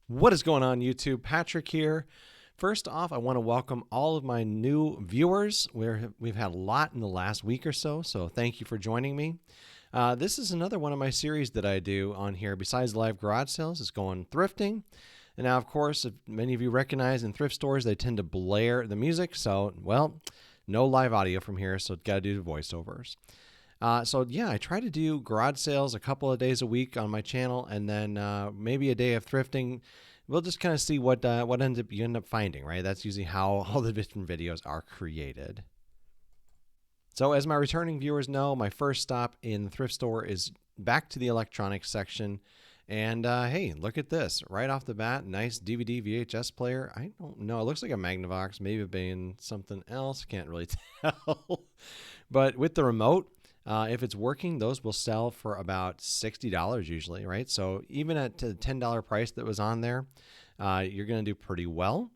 What is going on, YouTube? Patrick here. First off, I want to welcome all of my new viewers. We've had a lot in the last week or so thank you for joining me. This is another one of my series that I do on here. Besides live garage sales, it's going thrifting. And now, of course, if many of you recognize in thrift stores, they tend to blare the music. So, well, no live audio from here, so got to do the voiceovers. I try to do garage sales a couple of days a week on my channel, and then maybe a day of thrifting. We'll just kind of see what you end up finding, right? That's usually how all the different videos are created. So as my returning viewers know, my first stop in the thrift store is back to the electronics section. And hey, look at this. Right off the bat, nice DVD VHS player. I don't know. It looks like a Magnavox, maybe being something else. Can't really tell. But with the remote, if it's working, those will sell for about $60 usually, right? So even at the $10 price that was on there, you're going to do pretty well.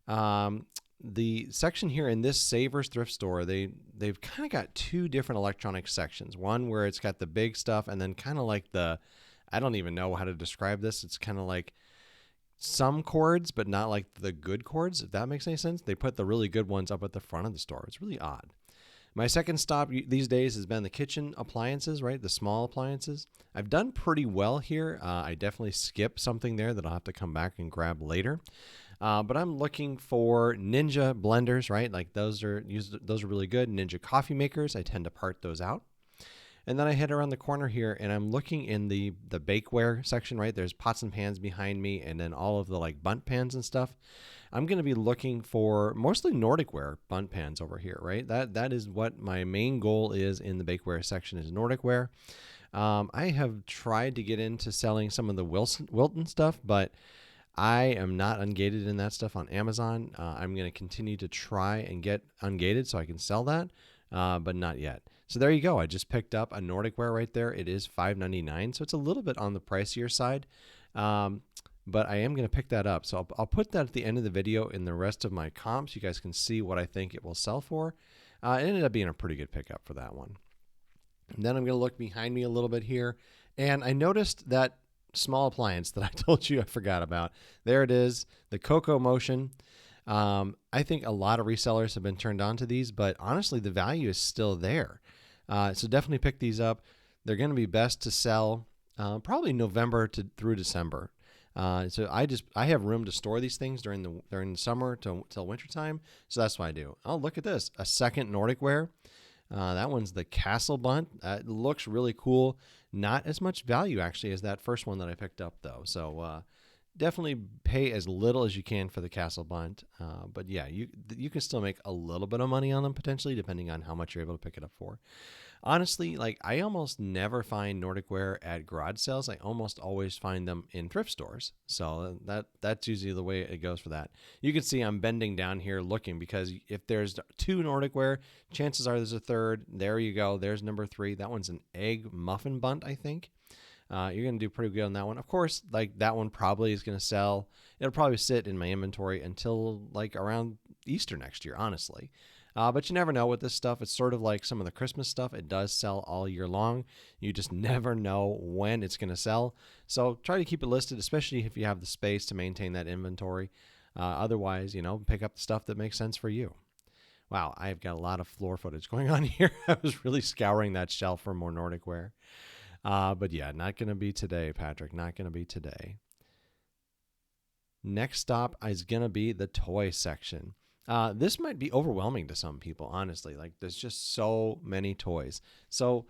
The section here in this Savers thrift store, they've kind of got two different electronic sections. One where it's got the big stuff, and then kind of like I don't even know how to describe this. It's kind of like some cords, but not like the good cords, if that makes any sense. They put the really good ones up at the front of the store. It's really odd. My second stop these days has been the kitchen appliances, right? The small appliances. I've done pretty well here. I definitely skip something there that I'll have to come back and grab later. But I'm looking for Ninja blenders, right? Like those are really good. Ninja coffee makers. I tend to part those out. And then I head around the corner here, and I'm looking in the bakeware section, right? There's pots and pans behind me, and then all of the like bundt pans and stuff. I'm going to be looking for mostly Nordic ware bundt pans over here, right? That is what my main goal is in the bakeware section, is Nordic ware. I have tried to get into selling some of the Wilton stuff, but I am not ungated in that stuff on Amazon. I'm going to continue to try and get ungated so I can sell that, but not yet. So there you go. I just picked up a Nordic ware right there. It is $5.99, so it's a little bit on the pricier side. But I am going to pick that up. So I'll put that at the end of the video in the rest of my comps. You guys can see what I think it will sell for. It ended up being a pretty good pickup for that one. And then I'm going to look behind me a little bit here. And I noticed that small appliance that I told you I forgot about. There it is, the Coco Motion. I think a lot of resellers have been turned on to these, but honestly, the value is still there. So definitely pick these up. They're going to be best to sell probably November through December. So I have room to store these things during the summer till wintertime. So that's what I do. Oh, look at this, a second Nordic ware. That one's the Castle bundt. It looks really cool. Not as much value actually as that first one that I picked up though. So definitely pay as little as you can for the Castle bundt. But yeah, you can still make a little bit of money on them potentially, depending on how much you're able to pick it up for. Honestly, like I almost never find Nordic ware at garage sales. I almost always find them in thrift stores. So that's usually the way it goes for that. You can see I'm bending down here looking, because if there's two Nordic ware, chances are there's a third. There you go. There's number 3. That one's an egg muffin bundt, I think. You're going to do pretty good on that one. Of course, like that one probably is going to sell. It'll probably sit in my inventory until like around Easter next year, honestly. But you never know with this stuff. It's sort of like some of the Christmas stuff. It does sell all year long. You just never know when it's going to sell. So try to keep it listed, especially if you have the space to maintain that inventory. Otherwise, pick up the stuff that makes sense for you. Wow, I've got a lot of floor footage going on here. I was really scouring that shelf for more Nordic ware. But yeah, not going to be today, Patrick. Not going to be today. Next stop is going to be the toy section. This might be overwhelming to some people, honestly. Like, there's just so many toys. So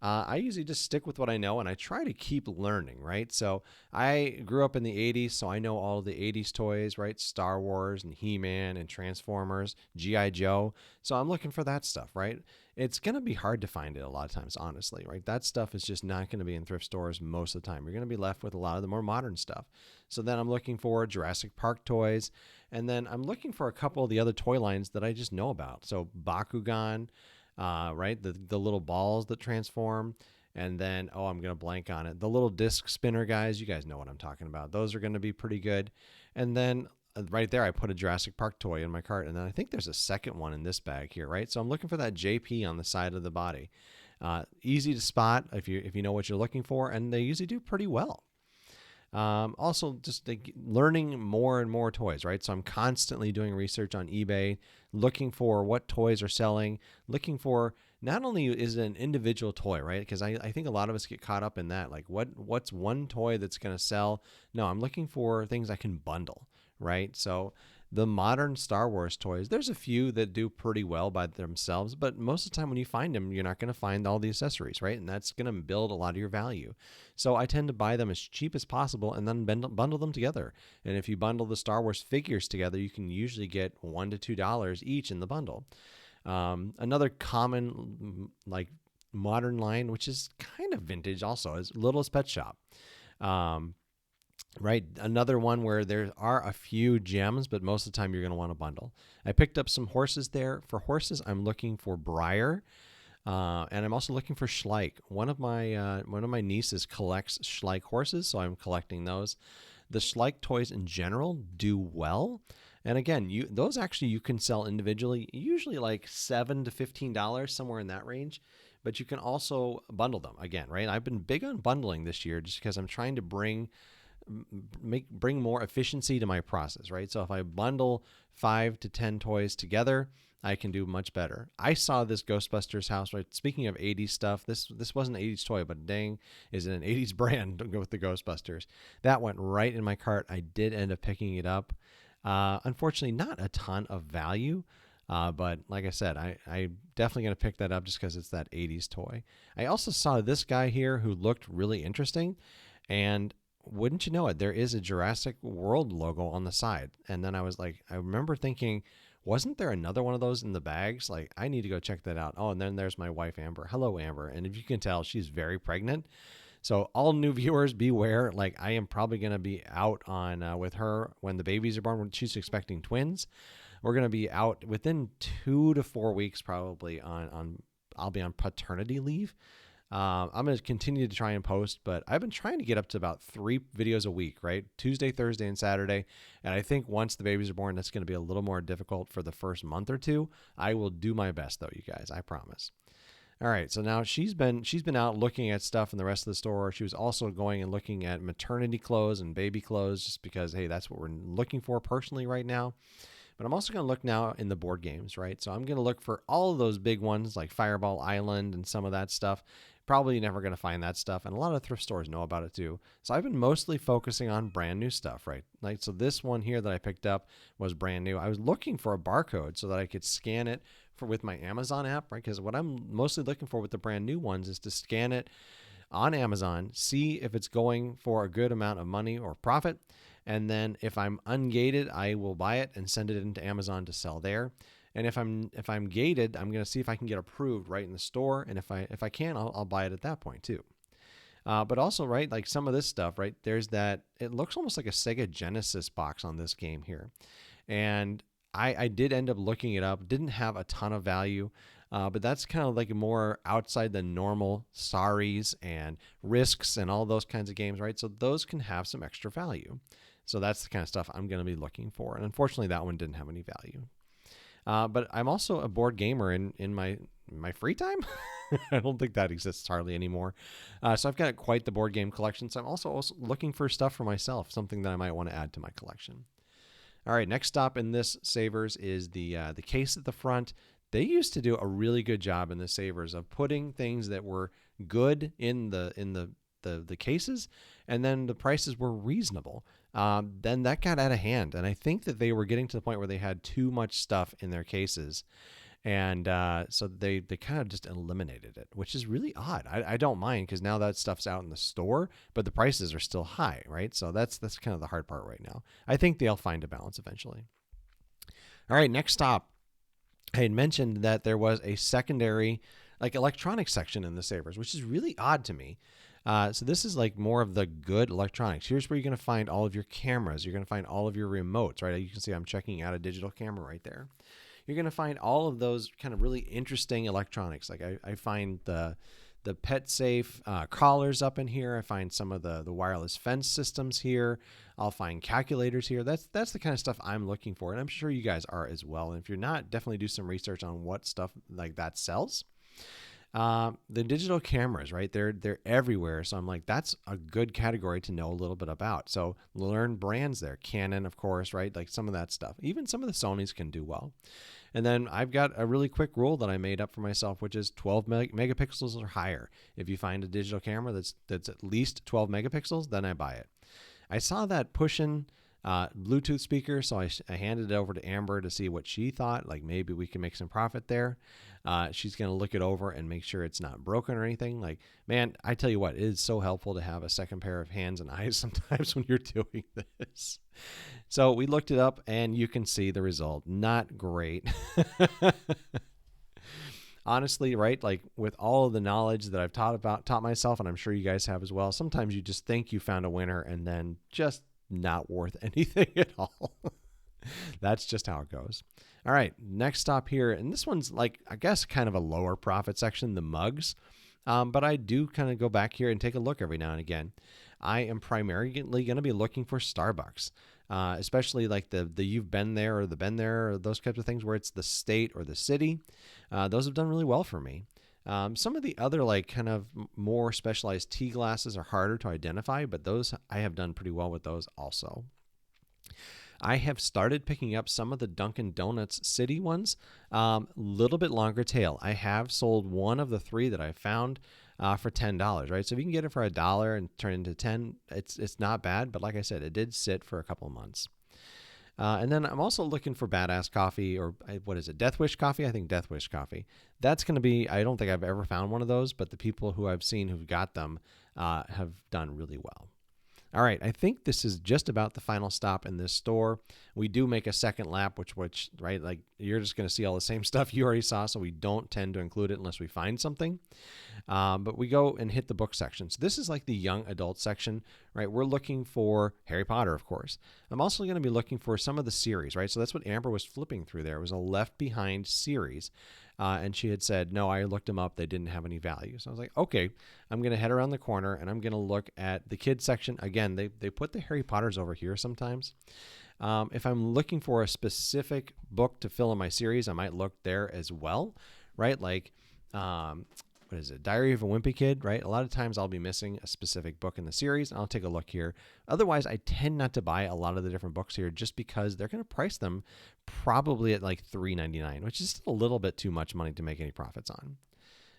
I usually just stick with what I know, and I try to keep learning, right? So I grew up in the 80s, so I know all the 80s toys, right? Star Wars and He-Man and Transformers, G.I. Joe. So I'm looking for that stuff, right? It's going to be hard to find it a lot of times, honestly, right? That stuff is just not going to be in thrift stores most of the time. You're going to be left with a lot of the more modern stuff. So then I'm looking for Jurassic Park toys, and then I'm looking for a couple of the other toy lines that I just know about. So Bakugan, right? The little balls that transform. And then, I'm going to blank on it. The little disc spinner guys, you guys know what I'm talking about. Those are going to be pretty good. And then right there, I put a Jurassic Park toy in my cart. And then I think there's a second one in this bag here, right? So I'm looking for that JP on the side of the body. Easy to spot if you know what you're looking for, and they usually do pretty well. Also, just like learning more and more toys, right? So I'm constantly doing research on eBay, looking for what toys are selling, looking for not only is it an individual toy, right? Because I think a lot of us get caught up in that. Like, what's one toy that's going to sell? No, I'm looking for things I can bundle, right? So the modern Star Wars toys, there's a few that do pretty well by themselves, but most of the time when you find them, you're not going to find all the accessories, right? And that's going to build a lot of your value. So I tend to buy them as cheap as possible and then bundle them together. And if you bundle the Star Wars figures together, you can usually get $1 to $2 each in the bundle. Another common like modern line, which is kind of vintage also, is Littlest Pet Shop. Right. Another one where there are a few gems, but most of the time you're going to want to bundle. I picked up some horses there. For horses, I'm looking for Breyer, and I'm also looking for Schleich. One of my nieces collects Schleich horses, so I'm collecting those. The Schleich toys in general do well. And again, those actually you can sell individually, usually like $7 to $15, somewhere in that range. But you can also bundle them again, right? I've been big on bundling this year just because I'm trying to bring more efficiency to my process, right? So if I bundle 5 to 10 toys together, I can do much better. I saw this Ghostbusters house, right? Speaking of 80s stuff, this wasn't an 80s toy, but dang, is it an 80s brand to go with the Ghostbusters. That went right in my cart. I did end up picking it up. Unfortunately, not a ton of value, but like I said, I definitely going to pick that up just because it's that 80s toy. I also saw this guy here who looked really interesting, and wouldn't you know it, there is a Jurassic World logo on the side. And then I was like, I remember thinking, wasn't there another one of those in the bags? Like, I need to go check that out. Oh, and then there's my wife, Amber. Hello, Amber. And if you can tell, she's very pregnant. So all new viewers, beware. Like, I am probably going to be out on with her when the babies are born. She's expecting twins. We're going to be out within 2 to 4 weeks, probably I'll be on paternity leave. I'm going to continue to try and post, but I've been trying to get up to about 3 videos a week, right? Tuesday, Thursday, and Saturday. And I think once the babies are born, that's going to be a little more difficult for the first month or two. I will do my best though, you guys, I promise. All right. So now she's been out looking at stuff in the rest of the store. She was also going and looking at maternity clothes and baby clothes just because, hey, that's what we're looking for personally right now. But I'm also going to look now in the board games, right? So I'm going to look for all of those big ones like Fireball Island and some of that stuff. Probably never going to find that stuff. And a lot of thrift stores know about it too. So I've been mostly focusing on brand new stuff, right? Like, so this one here that I picked up was brand new. I was looking for a barcode so that I could scan it with my Amazon app, right? Because what I'm mostly looking for with the brand new ones is to scan it on Amazon, see if it's going for a good amount of money or profit. And then if I'm ungated, I will buy it and send it into Amazon to sell there. And if I'm gated, I'm going to see if I can get approved right in the store. And if I can, I'll buy it at that point too. But also, right, like some of this stuff, right, there's that, it looks almost like a Sega Genesis box on this game here. And I did end up looking it up, didn't have a ton of value, but that's kind of like more outside the normal Saris and Risks and all those kinds of games, right? So those can have some extra value. So that's the kind of stuff I'm going to be looking for. And unfortunately, that one didn't have any value. But I'm also a board gamer in my free time. I don't think that exists hardly anymore. So I've got quite the board game collection. So I'm also looking for stuff for myself, something that I might want to add to my collection. All right, next stop in this Savers is the case at the front. They used to do a really good job in the Savers of putting things that were good in the cases, and then the prices were reasonable. Then that got out of hand, and I think that they were getting to the point where they had too much stuff in their cases, and so they kind of just eliminated it, which is really odd. I don't mind because now that stuff's out in the store, but the prices are still high, right? So that's kind of the hard part right now. I think they'll find a balance eventually. All right, next stop. I had mentioned that there was a secondary, like, electronics section in the Savers, which is really odd to me. So this is like more of the good electronics. Here's where you're going to find all of your cameras. You're going to find all of your remotes, right? You can see I'm checking out a digital camera right there. You're going to find all of those kind of really interesting electronics. Like I find the pet safe collars up in here. I find some of the wireless fence systems here. I'll find calculators here. That's the kind of stuff I'm looking for, and I'm sure you guys are as well. And if you're not, definitely do some research on what stuff like that sells. The digital cameras, right? They're everywhere. So I'm like, that's a good category to know a little bit about. So learn brands there. Canon, of course, right? Like some of that stuff. Even some of the Sonys can do well. And then I've got a really quick rule that I made up for myself, which is 12 megapixels or higher. If you find a digital camera that's at least 12 megapixels, then I buy it. I saw that pushing Bluetooth speaker, so I handed it over to Amber to see what she thought. Like maybe we can make some profit there. She's going to look it over and make sure it's not broken or anything. Like, man, I tell you what, it is so helpful to have a second pair of hands and eyes sometimes when you're doing this. So we looked it up, and you can see the result. Not great. Honestly, right? Like with all of the knowledge that I've taught myself, and I'm sure you guys have as well, sometimes you just think you found a winner and then just not worth anything at all. That's just how it goes. All right, next stop here. And this one's like, I guess, kind of a lower profit section, the mugs. But I do kind of go back here and take a look every now and again. I am primarily going to be looking for Starbucks, especially like the you've been there or the been there or those types of things where it's the state or the city. Those have done really well for me. Some of the other like kind of more specialized tea glasses are harder to identify, but those I have done pretty well with those also. I have started picking up some of the Dunkin' Donuts city ones, little bit longer tail. I have sold one of the 3 that I found for $10, right? So if you can get it for $1 and turn it into 10, it's not bad. But like I said, it did sit for a couple of months. And then I'm also looking for Badass Coffee, or what is it? Death Wish Coffee? I think Death Wish Coffee. That's going to be, I don't think I've ever found one of those, but the people who I've seen who've got them have done really well. All right, I think this is just about the final stop in this store. We do make a second lap, which right, like you're just going to see all the same stuff you already saw, so we don't tend to include it unless we find something. But we go and hit the book section. So this is like the young adult section, right? We're looking for Harry Potter, of course. I'm also going to be looking for some of the series, right? So that's what Amber was flipping through there. It was a Left Behind series. And she had said, no, I looked them up. They didn't have any value. So I was like, okay, I'm going to head around the corner and I'm going to look at the kids section. Again, they put the Harry Potters over here sometimes. If I'm looking for a specific book to fill in my series, I might look there as well, right? Like, what is it? Diary of a Wimpy Kid, right? A lot of times I'll be missing a specific book in the series. I'll take a look here. Otherwise, I tend not to buy a lot of the different books here just because they're going to price them probably at like $3.99, which is still a little bit too much money to make any profits on.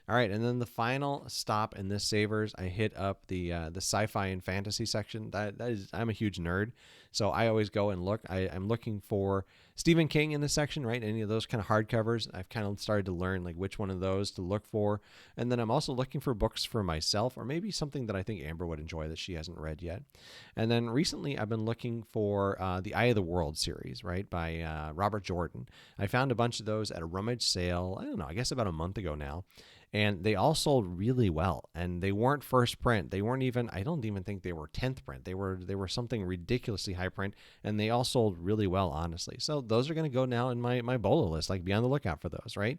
All right, and then the final stop in this Savers, I hit up the sci-fi and fantasy section. That is, I'm a huge nerd, so I always go and look. I'm looking for Stephen King in this section, right? Any of those kind of hardcovers. I've kind of started to learn like which one of those to look for, and then I'm also looking for books for myself, or maybe something that I think Amber would enjoy that she hasn't read yet. And then recently, I've been looking for the Eye of the World series, right, by Robert Jordan. I found a bunch of those at a rummage sale. I don't know, I guess about a month ago now. And they all sold really well, and they weren't first print. They weren't even, I don't even think they were 10th print. They were something ridiculously high print, and they all sold really well, honestly. So those are going to go now in my BOLO list. Like, be on the lookout for those, right?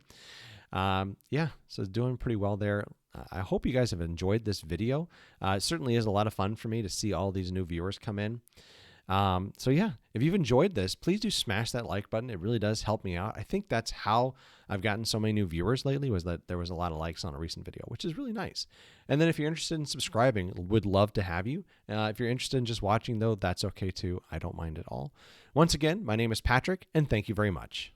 Yeah, so doing pretty well there. I hope you guys have enjoyed this video. It certainly is a lot of fun for me to see all these new viewers come in. So yeah, if you've enjoyed this, please do smash that like button. It really does help me out. I think that's how I've gotten so many new viewers lately, was that there was a lot of likes on a recent video, which is really nice. And then if you're interested in subscribing, would love to have you. If you're interested in just watching though, that's okay too. I don't mind at all. Once again, my name is Patrick, and thank you very much.